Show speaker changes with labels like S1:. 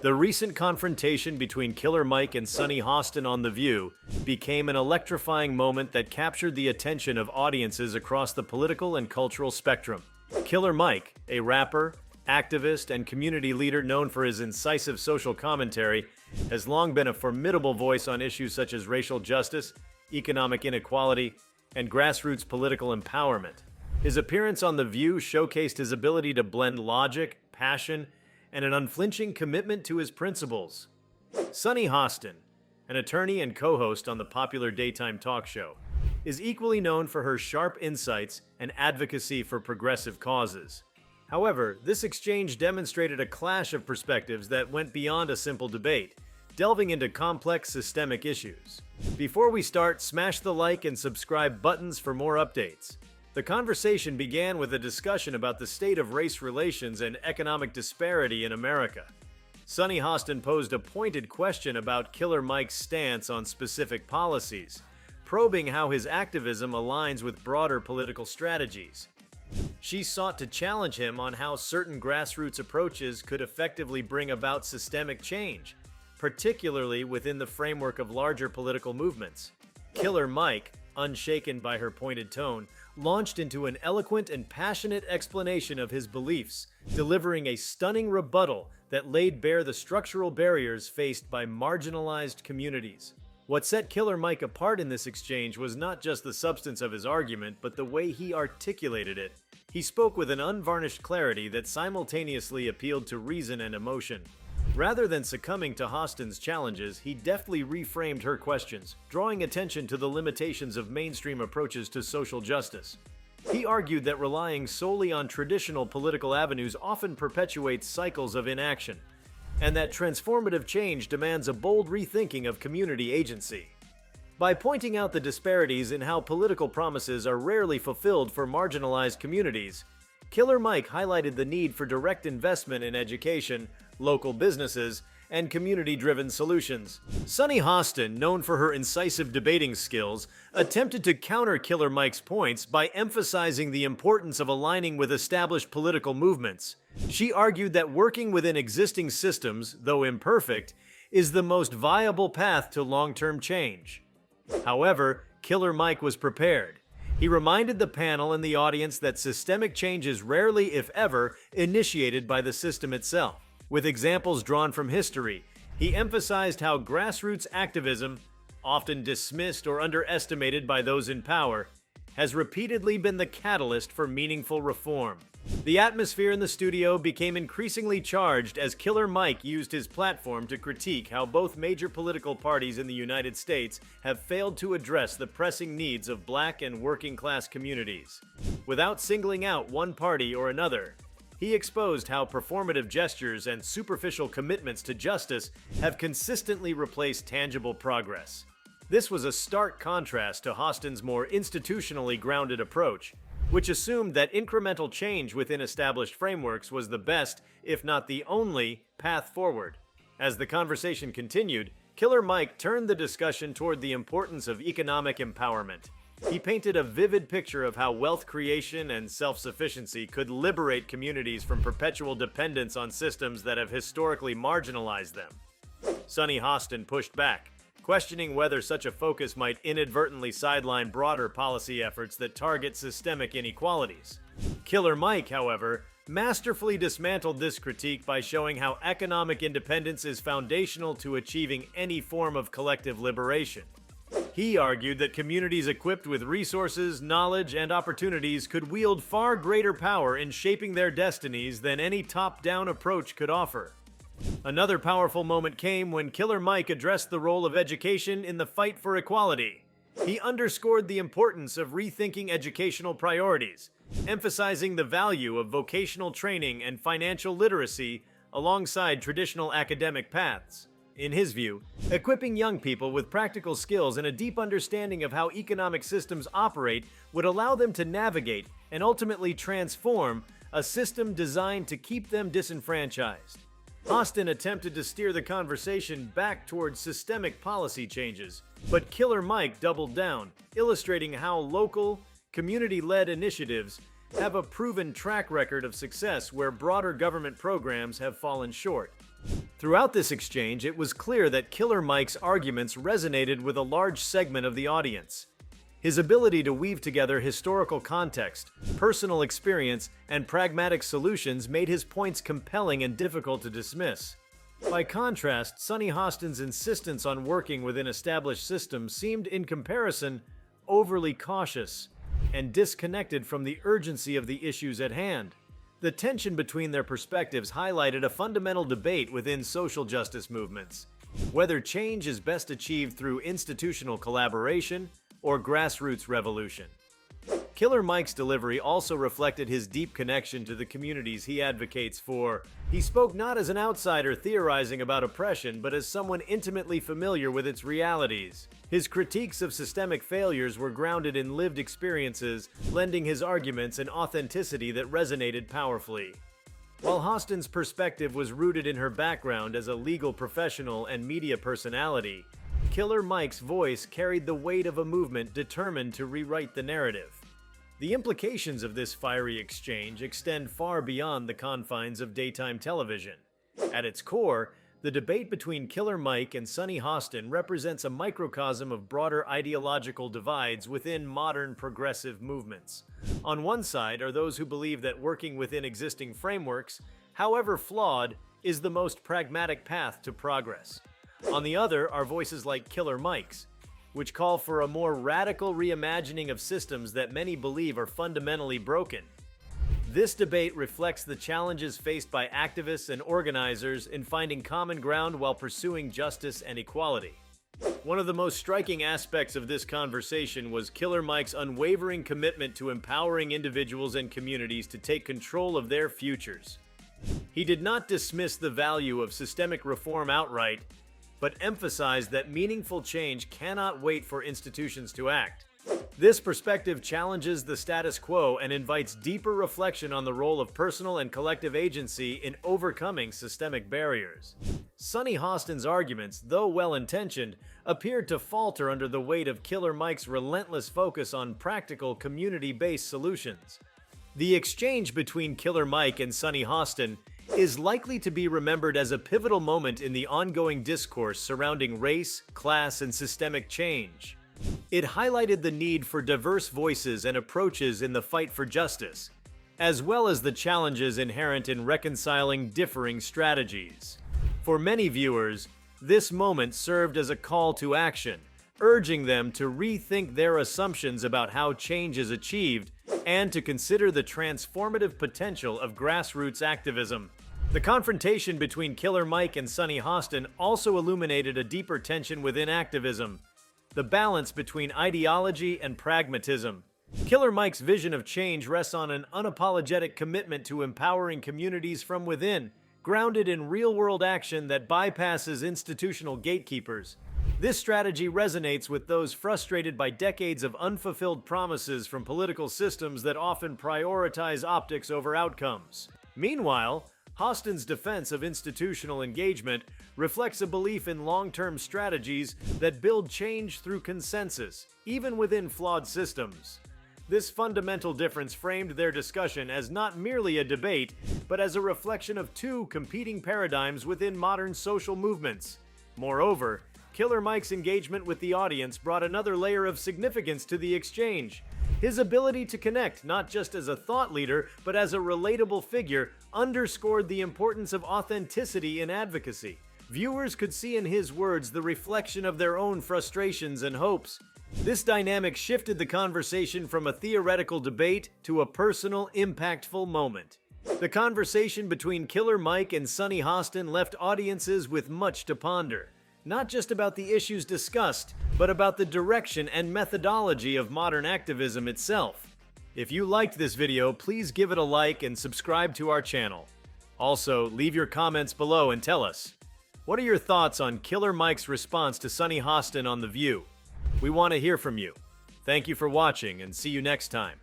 S1: The recent confrontation between Killer Mike and Sunny Hostin on The View became an electrifying moment that captured the attention of audiences across the political and cultural spectrum. Killer Mike, a rapper, activist, and community leader known for his incisive social commentary, has long been a formidable voice on issues such as racial justice, economic inequality, and grassroots political empowerment. His appearance on The View showcased his ability to blend logic, passion, and an unflinching commitment to his principles. Sunny Hostin, an attorney and co-host on the popular daytime talk show, is equally known for her sharp insights and advocacy for progressive causes. However, this exchange demonstrated a clash of perspectives that went beyond a simple debate, delving into complex systemic issues. Before we start, smash the like and subscribe buttons for more updates. The conversation began with a discussion about the state of race relations and economic disparity in America. Sunny Hostin posed a pointed question about Killer Mike's stance on specific policies, probing how his activism aligns with broader political strategies. She sought to challenge him on how certain grassroots approaches could effectively bring about systemic change, particularly within the framework of larger political movements. Killer Mike, unshaken by her pointed tone, launched into an eloquent and passionate explanation of his beliefs, delivering a stunning rebuttal that laid bare the structural barriers faced by marginalized communities. What set Killer Mike apart in this exchange was not just the substance of his argument, but the way he articulated it. He spoke with an unvarnished clarity that simultaneously appealed to reason and emotion. Rather than succumbing to Hostin's challenges, he deftly reframed her questions, drawing attention to the limitations of mainstream approaches to social justice. He argued that relying solely on traditional political avenues often perpetuates cycles of inaction, and that transformative change demands a bold rethinking of community agency. By pointing out the disparities in how political promises are rarely fulfilled for marginalized communities, Killer Mike highlighted the need for direct investment in education, local businesses, and community-driven solutions. Sunny Hostin, known for her incisive debating skills, attempted to counter Killer Mike's points by emphasizing the importance of aligning with established political movements. She argued that working within existing systems, though imperfect, is the most viable path to long-term change. However, Killer Mike was prepared. He reminded the panel and the audience that systemic change is rarely, if ever, initiated by the system itself. With examples drawn from history, he emphasized how grassroots activism, often dismissed or underestimated by those in power, has repeatedly been the catalyst for meaningful reform. The atmosphere in the studio became increasingly charged as Killer Mike used his platform to critique how both major political parties in the United States have failed to address the pressing needs of Black and working-class communities. Without singling out one party or another, he exposed how performative gestures and superficial commitments to justice have consistently replaced tangible progress. This was a stark contrast to Hostin's more institutionally grounded approach, which assumed that incremental change within established frameworks was the best, if not the only, path forward. As the conversation continued, Killer Mike turned the discussion toward the importance of economic empowerment. He painted a vivid picture of how wealth creation and self-sufficiency could liberate communities from perpetual dependence on systems that have historically marginalized them. Sunny Hostin pushed back, questioning whether such a focus might inadvertently sideline broader policy efforts that target systemic inequalities. Killer Mike, however, masterfully dismantled this critique by showing how economic independence is foundational to achieving any form of collective liberation. He argued that communities equipped with resources, knowledge, and opportunities could wield far greater power in shaping their destinies than any top-down approach could offer. Another powerful moment came when Killer Mike addressed the role of education in the fight for equality. He underscored the importance of rethinking educational priorities, emphasizing the value of vocational training and financial literacy alongside traditional academic paths. In his view, equipping young people with practical skills and a deep understanding of how economic systems operate would allow them to navigate and ultimately transform a system designed to keep them disenfranchised. Hostin attempted to steer the conversation back towards systemic policy changes, but Killer Mike doubled down, illustrating how local, community-led initiatives have a proven track record of success where broader government programs have fallen short. Throughout this exchange, it was clear that Killer Mike's arguments resonated with a large segment of the audience. His ability to weave together historical context, personal experience, and pragmatic solutions made his points compelling and difficult to dismiss. By contrast, Sunny Hostin's insistence on working within established systems seemed, in comparison, overly cautious and disconnected from the urgency of the issues at hand. The tension between their perspectives highlighted a fundamental debate within social justice movements: whether change is best achieved through institutional collaboration or grassroots revolution. Killer Mike's delivery also reflected his deep connection to the communities he advocates for. He spoke not as an outsider theorizing about oppression, but as someone intimately familiar with its realities. His critiques of systemic failures were grounded in lived experiences, lending his arguments an authenticity that resonated powerfully. While Hostin's perspective was rooted in her background as a legal professional and media personality, Killer Mike's voice carried the weight of a movement determined to rewrite the narrative. The implications of this fiery exchange extend far beyond the confines of daytime television. At its core, the debate between Killer Mike and Sunny Hostin represents a microcosm of broader ideological divides within modern progressive movements. On one side are those who believe that working within existing frameworks, however flawed, is the most pragmatic path to progress. On the other are voices like Killer Mike's, which call for a more radical reimagining of systems that many believe are fundamentally broken. This debate reflects the challenges faced by activists and organizers in finding common ground while pursuing justice and equality. One of the most striking aspects of this conversation was Killer Mike's unwavering commitment to empowering individuals and communities to take control of their futures. He did not dismiss the value of systemic reform outright, but emphasized that meaningful change cannot wait for institutions to act. This perspective challenges the status quo and invites deeper reflection on the role of personal and collective agency in overcoming systemic barriers. Sunny Hostin's arguments, though well-intentioned, appeared to falter under the weight of Killer Mike's relentless focus on practical, community-based solutions. The exchange between Killer Mike and Sunny Hostin is likely to be remembered as a pivotal moment in the ongoing discourse surrounding race, class, and systemic change. It highlighted the need for diverse voices and approaches in the fight for justice, as well as the challenges inherent in reconciling differing strategies. For many viewers, this moment served as a call to action, urging them to rethink their assumptions about how change is achieved and to consider the transformative potential of grassroots activism. The confrontation between Killer Mike and Sunny Hostin also illuminated a deeper tension within activism: the balance between ideology and pragmatism. Killer Mike's vision of change rests on an unapologetic commitment to empowering communities from within, grounded in real-world action that bypasses institutional gatekeepers. This strategy resonates with those frustrated by decades of unfulfilled promises from political systems that often prioritize optics over outcomes. Meanwhile, Hostin's defense of institutional engagement reflects a belief in long-term strategies that build change through consensus, even within flawed systems. This fundamental difference framed their discussion as not merely a debate, but as a reflection of two competing paradigms within modern social movements. Moreover, Killer Mike's engagement with the audience brought another layer of significance to the exchange. His ability to connect, not just as a thought leader, but as a relatable figure, underscored the importance of authenticity in advocacy. Viewers could see in his words the reflection of their own frustrations and hopes. This dynamic shifted the conversation from a theoretical debate to a personal, impactful moment. The conversation between Killer Mike and Sunny Hostin left audiences with much to ponder, not just about the issues discussed, but about the direction and methodology of modern activism itself. If you liked this video, please give it a like and subscribe to our channel. Also, leave your comments below and tell us, what are your thoughts on Killer Mike's response to Sunny Hostin on The View? We want to hear from you. Thank you for watching and see you next time.